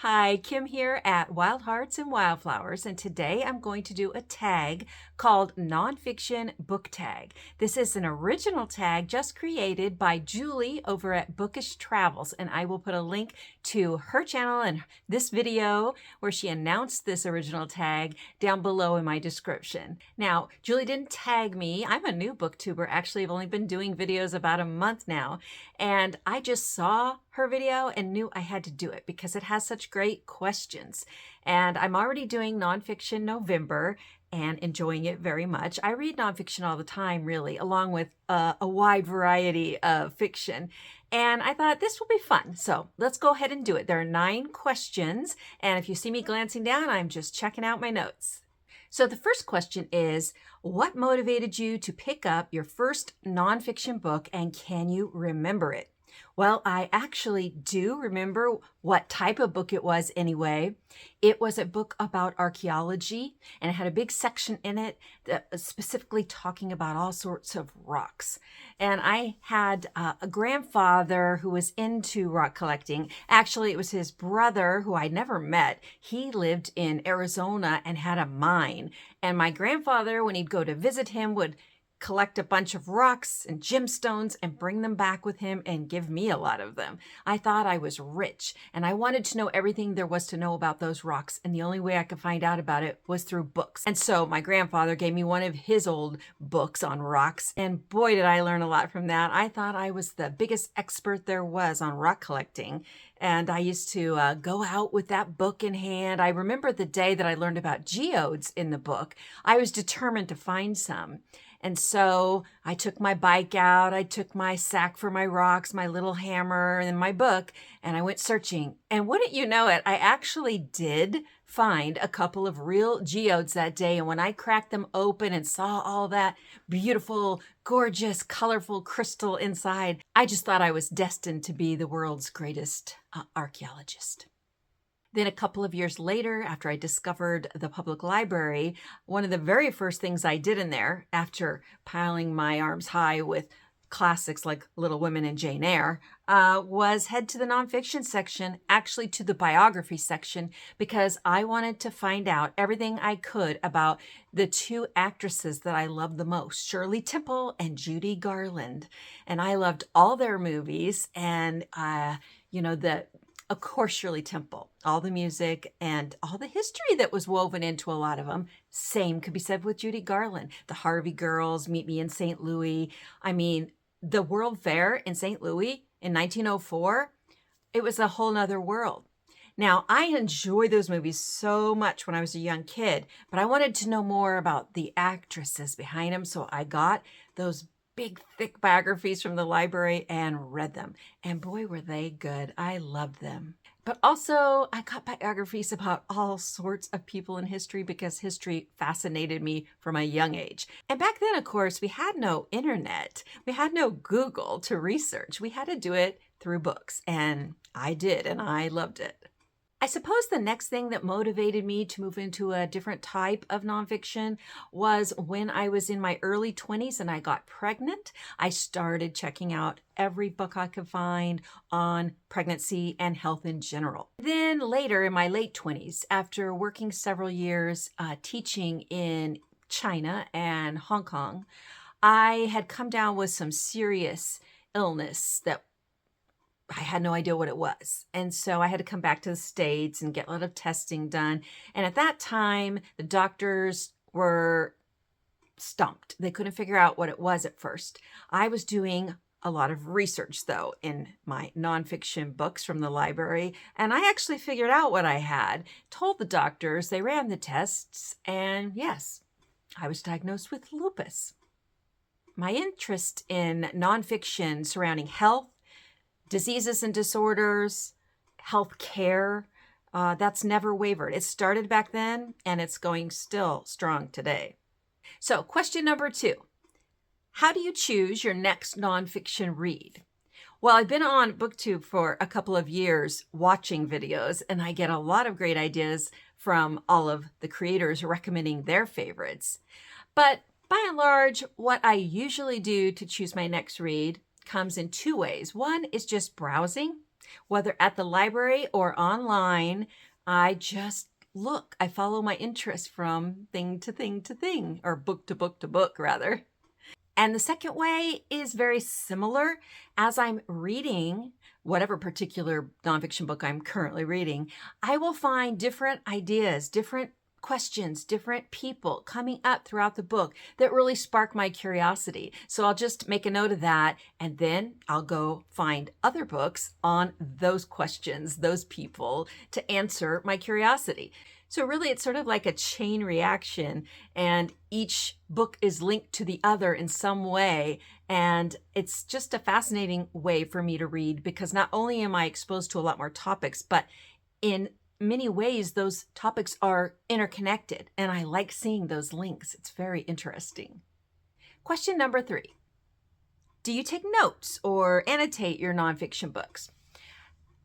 Hi, Kim here at Wild Hearts and Wildflowers, and today I'm going to do a tag called NonFiction Book Tag. This is an original tag just created by Julie over at Bookish Travels, and I will put a link to her channel and this video where she announced this original tag down below in my description. Now, Julie didn't tag me. I'm a new booktuber. Actually, I've only been doing videos about a month now, and I just saw her video and knew I had to do it because it has such great questions. And I'm already doing NonFiction November and enjoying it very much. I read nonfiction all the time, really, along with a wide variety of fiction. And I thought this will be fun. So let's go ahead and do it. There are 9 questions. And if you see me glancing down, I'm just checking out my notes. So the first question is, what motivated you to pick up your first nonfiction book, and can you remember it? Well, I actually do remember what type of book it was anyway. It was a book about archaeology, and it had a big section in it that was specifically talking about all sorts of rocks. And I had a grandfather who was into rock collecting. Actually, it was his brother who I never met. He lived in Arizona and had a mine. And my grandfather, when he'd go to visit him, would collect a bunch of rocks and gemstones and bring them back with him and give me a lot of them. I thought I was rich and I wanted to know everything there was to know about those rocks, and the only way I could find out about it was through books. And so my grandfather gave me one of his old books on rocks, and boy did I learn a lot from that. I thought I was the biggest expert there was on rock collecting, and I used to go out with that book in hand. I remember the day that I learned about geodes in the book. I was determined to find some. And so I took my bike out, I took my sack for my rocks, my little hammer, and my book, and I went searching. And wouldn't you know it, I actually did find a couple of real geodes that day. And when I cracked them open and saw all that beautiful, gorgeous, colorful crystal inside, I just thought I was destined to be the world's greatest archaeologist. Then a couple of years later, after I discovered the public library, one of the very first things I did in there, after piling my arms high with classics like Little Women and Jane Eyre, was head to the nonfiction section, actually to the biography section, because I wanted to find out everything I could about the 2 actresses that I loved the most, Shirley Temple and Judy Garland. And I loved all their movies, and of course, Shirley Temple, all the music and all the history that was woven into a lot of them. Same could be said with Judy Garland. The Harvey Girls, Meet Me in St. Louis. I mean, the World Fair in St. Louis in 1904, it was a whole nother world. Now, I enjoyed those movies so much when I was a young kid, but I wanted to know more about the actresses behind them, so I got those big, thick biographies from the library and read them. And boy, were they good. I loved them. But also, I got biographies about all sorts of people in history because history fascinated me from a young age. And back then, of course, we had no internet. We had no Google to research. We had to do it through books. And I did, and I loved it. I suppose the next thing that motivated me to move into a different type of nonfiction was when I was in my early 20s and I got pregnant. I started checking out every book I could find on pregnancy and health in general. Then later in my late 20s, after working several years teaching in China and Hong Kong, I had come down with some serious illness that I had no idea what it was. And so I had to come back to the States and get a lot of testing done. And at that time, the doctors were stumped. They couldn't figure out what it was at first. I was doing a lot of research, though, in my nonfiction books from the library. And I actually figured out what I had, told the doctors, they ran the tests, and yes, I was diagnosed with lupus. My interest in nonfiction surrounding health, diseases and disorders, health care, that's never wavered. It started back then and it's going still strong today. So question number 2, how do you choose your next nonfiction read? Well, I've been on BookTube for a couple of years watching videos, and I get a lot of great ideas from all of the creators recommending their favorites. But by and large, what I usually do to choose my next read comes in 2 ways. One is just browsing. Whether at the library or online, I just look. I follow my interest from thing to thing to thing, or book to book to book, rather. And the second way is very similar. As I'm reading whatever particular nonfiction book I'm currently reading, I will find different ideas, different questions, different people coming up throughout the book that really spark my curiosity. So I'll just make a note of that, and then I'll go find other books on those questions, those people, to answer my curiosity. So really, it's sort of like a chain reaction, and each book is linked to the other in some way. And it's just a fascinating way for me to read, because not only am I exposed to a lot more topics, but in many ways, those topics are interconnected, and I like seeing those links. It's very interesting. Question number 3. Do you take notes or annotate your nonfiction books?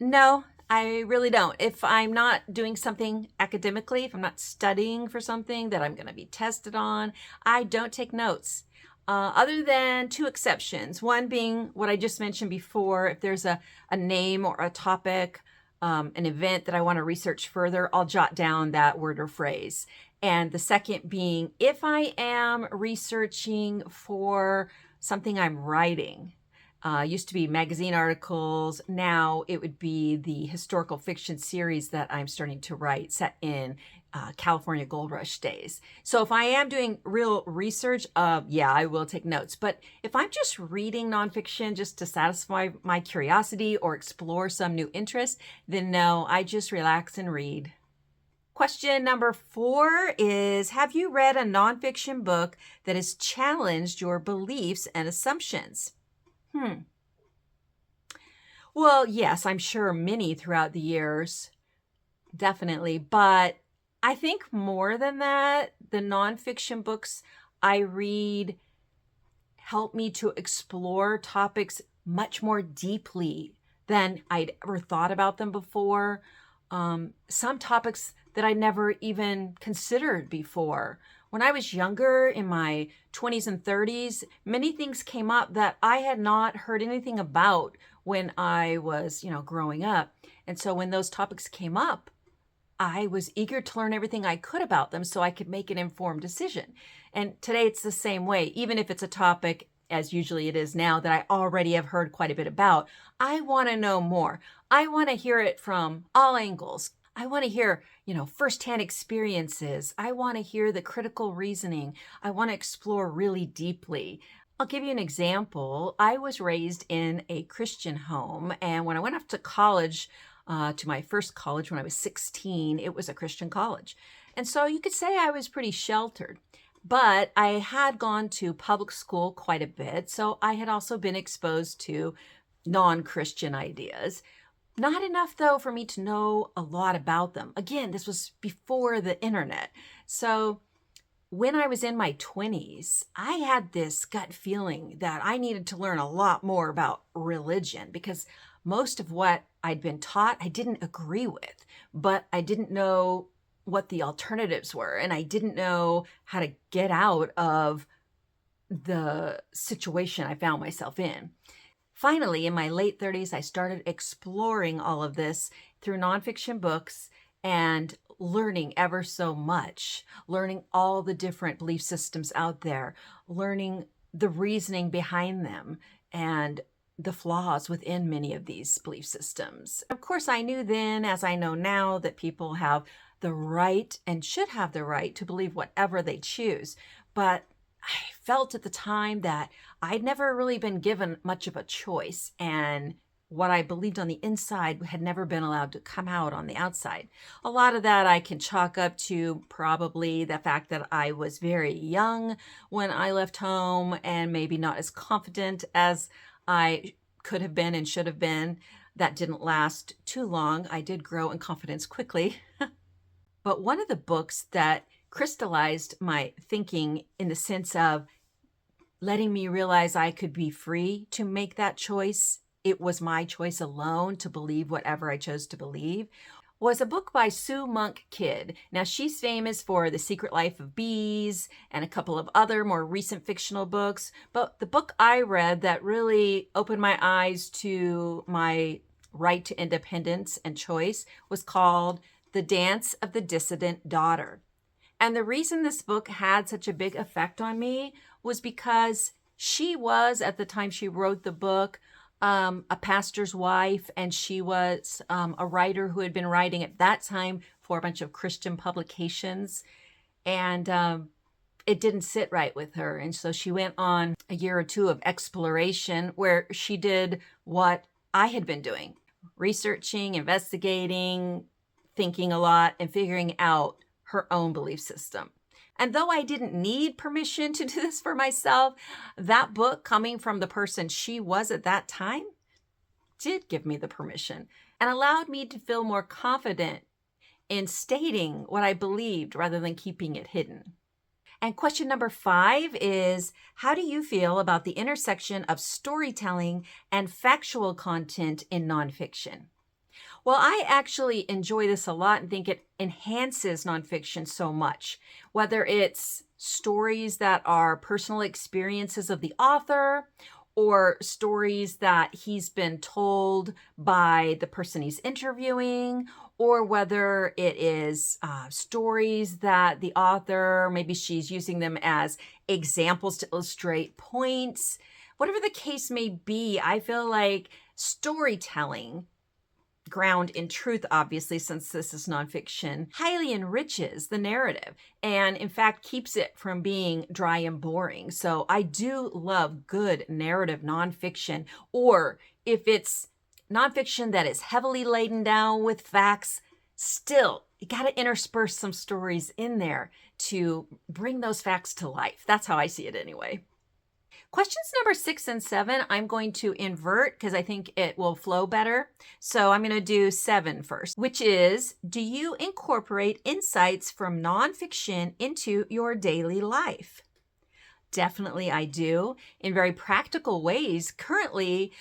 No, I really don't. If I'm not doing something academically, if I'm not studying for something that I'm going to be tested on, I don't take notes. Other than 2 exceptions, one being what I just mentioned before. If there's a name or a topic, an event that I want to research further, I'll jot down that word or phrase. And the second being, if I am researching for something I'm writing, used to be magazine articles. Now it would be the historical fiction series that I'm starting to write, set in California Gold Rush days. So if I am doing real research, yeah, I will take notes. But if I'm just reading nonfiction just to satisfy my curiosity or explore some new interest, then no, I just relax and read. Question number 4 is, have you read a nonfiction book that has challenged your beliefs and assumptions? Well, yes, I'm sure many throughout the years, definitely. But I think more than that, the nonfiction books I read help me to explore topics much more deeply than I'd ever thought about them before. Some topics that I never even considered before. When I was younger, in my 20s and 30s, many things came up that I had not heard anything about when I was, growing up. And so when those topics came up, I was eager to learn everything I could about them so I could make an informed decision. And today it's the same way. Even if it's a topic, as usually it is now, that I already have heard quite a bit about, I want to know more. I want to hear it from all angles. I want to hear, firsthand experiences. I want to hear the critical reasoning. I want to explore really deeply. I'll give you an example. I was raised in a Christian home, and when I went off to college, to my first college when I was 16, it was a Christian college. And so you could say I was pretty sheltered. But I had gone to public school quite a bit, so I had also been exposed to non-Christian ideas. Not enough, though, for me to know a lot about them. Again, this was before the internet. So when I was in my 20s, I had this gut feeling that I needed to learn a lot more about religion, because most of what I'd been taught I didn't agree with, but I didn't know what the alternatives were, and I didn't know how to get out of the situation I found myself in. Finally, in my late 30s, I started exploring all of this through nonfiction books and learning ever so much, learning all the different belief systems out there, learning the reasoning behind them, and the flaws within many of these belief systems. Of course, I knew then, as I know now, that people have the right and should have the right to believe whatever they choose. But I felt at the time that I'd never really been given much of a choice, and what I believed on the inside had never been allowed to come out on the outside. A lot of that I can chalk up to probably the fact that I was very young when I left home, and maybe not as confident as I could have been and should have been. That didn't last too long. I did grow in confidence quickly. But one of the books that crystallized my thinking in the sense of letting me realize I could be free to make that choice, it was my choice alone to believe whatever I chose to believe, was a book by Sue Monk Kidd. Now, she's famous for The Secret Life of Bees and a couple of other more recent fictional books. But the book I read that really opened my eyes to my right to independence and choice was called The Dance of the Dissident Daughter. And the reason this book had such a big effect on me was because she was, at the time she wrote the book, a pastor's wife, and she was a writer who had been writing at that time for a bunch of Christian publications. And it didn't sit right with her. And so she went on a year or two of exploration where she did what I had been doing, researching, investigating, thinking a lot, and figuring out her own belief system. And though I didn't need permission to do this for myself, that book, coming from the person she was at that time, did give me the permission and allowed me to feel more confident in stating what I believed rather than keeping it hidden. And question number 5 is, how do you feel about the intersection of storytelling and factual content in nonfiction? Well, I actually enjoy this a lot and think it enhances nonfiction so much, whether it's stories that are personal experiences of the author or stories that he's been told by the person he's interviewing, or whether it is stories that the author, maybe she's using them as examples to illustrate points. Whatever the case may be, I feel like storytelling, ground in truth, obviously, since this is nonfiction, highly enriches the narrative and, in fact, keeps it from being dry and boring. So I do love good narrative nonfiction, or if it's nonfiction that is heavily laden down with facts, still, you got to intersperse some stories in there to bring those facts to life. That's how I see it anyway. Questions number 6 and 7, I'm going to invert because I think it will flow better. So I'm going to do 7 first, which is, do you incorporate insights from nonfiction into your daily life? Definitely I do, in very practical ways. Currently,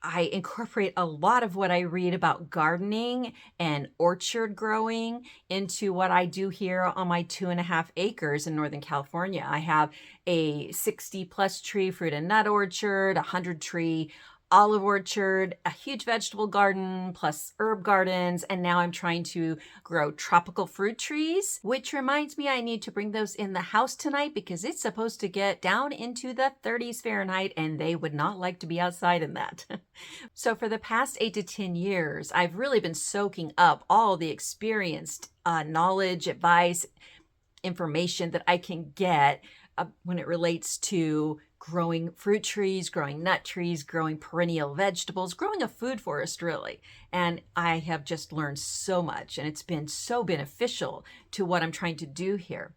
I incorporate a lot of what I read about gardening and orchard growing into what I do here on my 2.5 acres in Northern California. I have a 60+ tree fruit and nut orchard, 100 tree olive orchard, a huge vegetable garden, plus herb gardens, and now I'm trying to grow tropical fruit trees, which reminds me I need to bring those in the house tonight because it's supposed to get down into the 30s Fahrenheit, and they would not like to be outside in that. So for the past 8 to 10 years, I've really been soaking up all the experienced knowledge, advice, information that I can get when it relates to growing fruit trees, growing nut trees, growing perennial vegetables, growing a food forest, really. And I have just learned so much, and it's been so beneficial to what I'm trying to do here.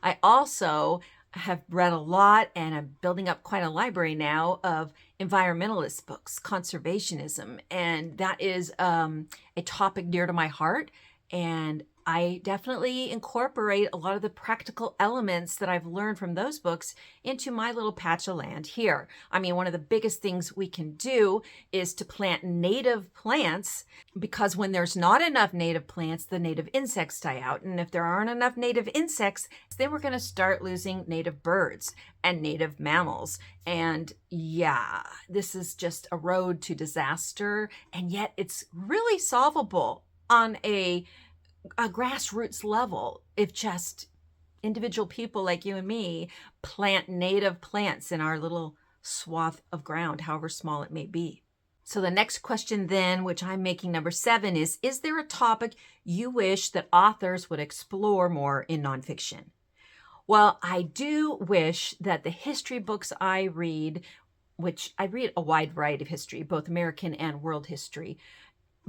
I also have read a lot, and I'm building up quite a library now of environmentalist books, conservationism, and that is a topic dear to my heart. And I definitely incorporate a lot of the practical elements that I've learned from those books into my little patch of land here. I mean, one of the biggest things we can do is to plant native plants, because when there's not enough native plants, the native insects die out. And if there aren't enough native insects, then we're going to start losing native birds and native mammals. And yeah, this is just a road to disaster. And yet it's really solvable on a grassroots level if just individual people like you and me plant native plants in our little swath of ground, however small it may be. So the next question then, which I'm making number 7, is there a topic you wish that authors would explore more in nonfiction? Well, I do wish that the history books I read, which I read a wide variety of history, both American and world history,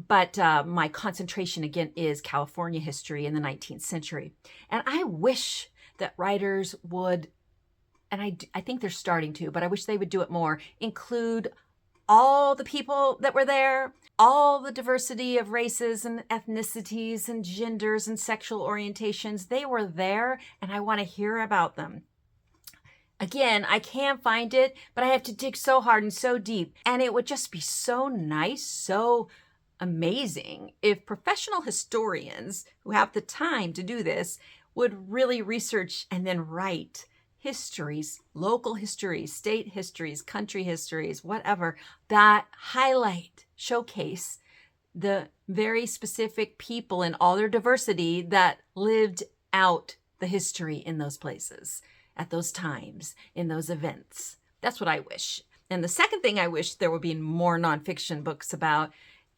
but my concentration, again, is California history in the 19th century. And I wish that writers would, and I think they're starting to, but I wish they would do it more, include all the people that were there, all the diversity of races and ethnicities and genders and sexual orientations. They were there, and I want to hear about them. Again, I can't find it, but I have to dig so hard and so deep. And it would just be so nice, so amazing if professional historians who have the time to do this would really research and then write histories, local histories, state histories, country histories, whatever, that highlight, showcase the very specific people in all their diversity that lived out the history in those places, at those times, in those events. That's what I wish. And the second thing I wish there would be more nonfiction books about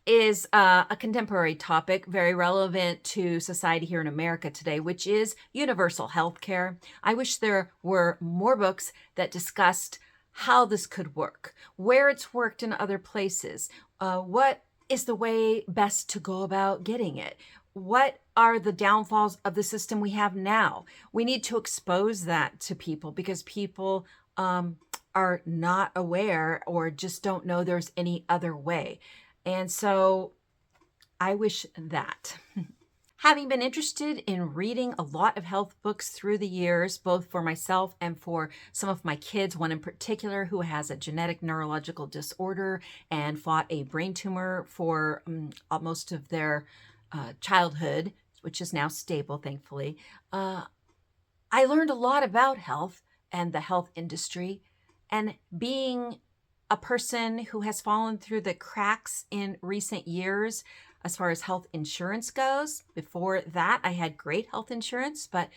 is a contemporary topic very relevant to society here in America today, which is universal health care. I wish there were more books that discussed how this could work, where it's worked in other places, what is the way best to go about getting it, what are the downfalls of the system we have now. We need to expose that to people because people are not aware or just don't know there's any other way. And so I wish that. Having been interested in reading a lot of health books through the years, both for myself and for some of my kids, one in particular who has a genetic neurological disorder and fought a brain tumor for most of their childhood, which is now stable, thankfully, I learned a lot about health and the health industry. And being a person who has fallen through the cracks in recent years as far as health insurance goes. Before that, I had great health insurance, but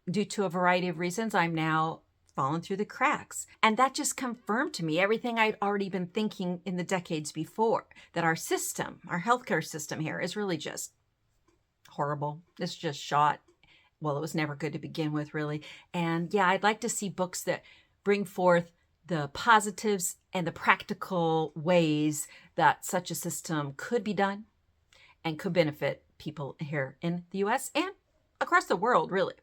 due to a variety of reasons, I'm now fallen through the cracks. And that just confirmed to me everything I'd already been thinking in the decades before, that our system, our healthcare system here is really just horrible. It's just shot. Well, it was never good to begin with, really. And yeah, I'd like to see books that bring forth the positives and the practical ways that such a system could be done and could benefit people here in the US and across the world, really.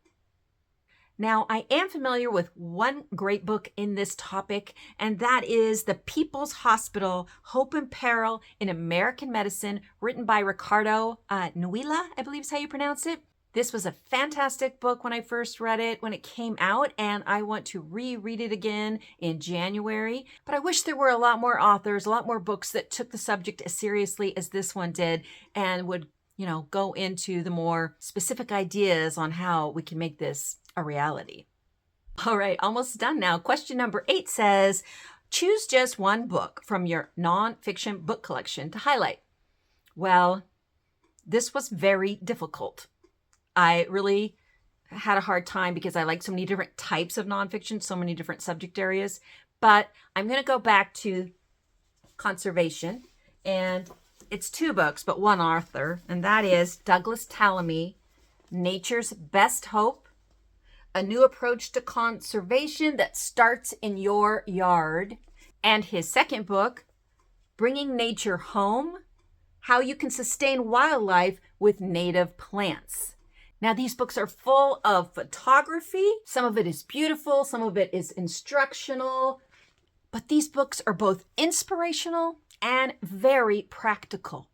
Now, I am familiar with one great book in this topic, and that is The People's Hospital, Hope and Peril in American Medicine, written by Ricardo Nuila, I believe is how you pronounce it. This was a fantastic book when I first read it, when it came out, and I want to reread it again in January. But I wish there were a lot more authors, a lot more books that took the subject as seriously as this one did and would, go into the more specific ideas on how we can make this a reality. All right, almost done now. Question number 8 says, choose just one book from your nonfiction book collection to highlight. Well, this was very difficult. I really had a hard time because I like so many different types of nonfiction, so many different subject areas. But I'm going to go back to conservation, and it's 2 books, but one author, and that is Douglas Tallamy, Nature's Best Hope, A New Approach to Conservation That Starts in Your Yard, and his second book, Bringing Nature Home, How You Can Sustain Wildlife with Native Plants. Now, these books are full of photography. Some of it is beautiful, some of it is instructional, but these books are both inspirational and very practical.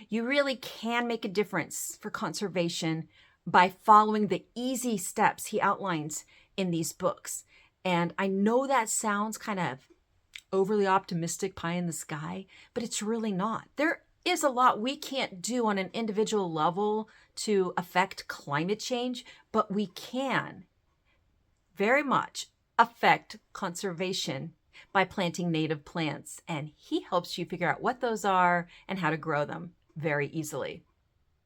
You really can make a difference for conservation by following the easy steps he outlines in these books. And I know that sounds kind of overly optimistic, pie in the sky, but it's really not. There is a lot we can't do on an individual level to affect climate change, but we can very much affect conservation by planting native plants. And he helps you figure out what those are and how to grow them very easily.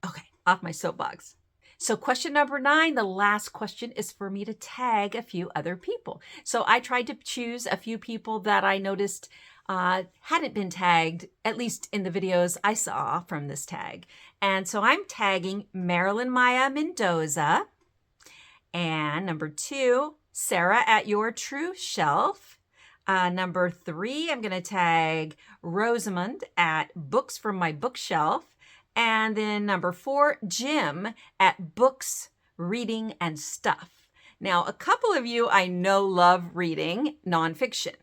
Okay, off my soapbox. So question number 9, the last question, is for me to tag a few other people. So I tried to choose a few people that I noticed hadn't been tagged, at least in the videos I saw from this tag. And so I'm tagging Marilyn Maya Mendoza. And number 2, Sarah at Your True Shelf. Number 3, I'm going to tag Rosamunde at Books from My Bookshelf. And then number 4, Jim at Books, Reading, and Stuff. Now, a couple of you I know love reading nonfiction,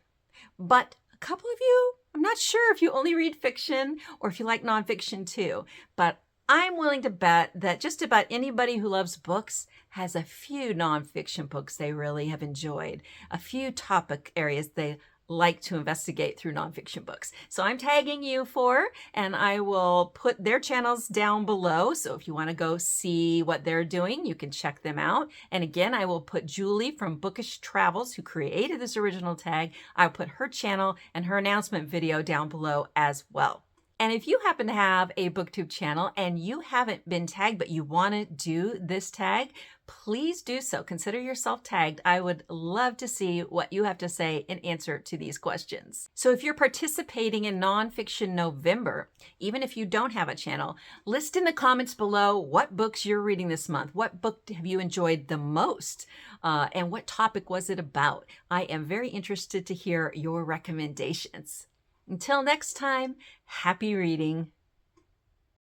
but a couple of you, I'm not sure if you only read fiction or if you like nonfiction too, but I'm willing to bet that just about anybody who loves books has a few nonfiction books they really have enjoyed, a few topic areas they like to investigate through nonfiction books. So I'm tagging you for, and I will put their channels down below. So if you want to go see what they're doing, you can check them out. And again, I will put Julie from Bookish Travels, who created this original tag. I'll put her channel and her announcement video down below as well. And if you happen to have a BookTube channel and you haven't been tagged, but you want to do this tag, please do so. Consider yourself tagged. I would love to see what you have to say in answer to these questions. So if you're participating in Nonfiction November, even if you don't have a channel, list in the comments below what books you're reading this month. What book have you enjoyed the most? And what topic was it about? I am very interested to hear your recommendations. Until next time, happy reading.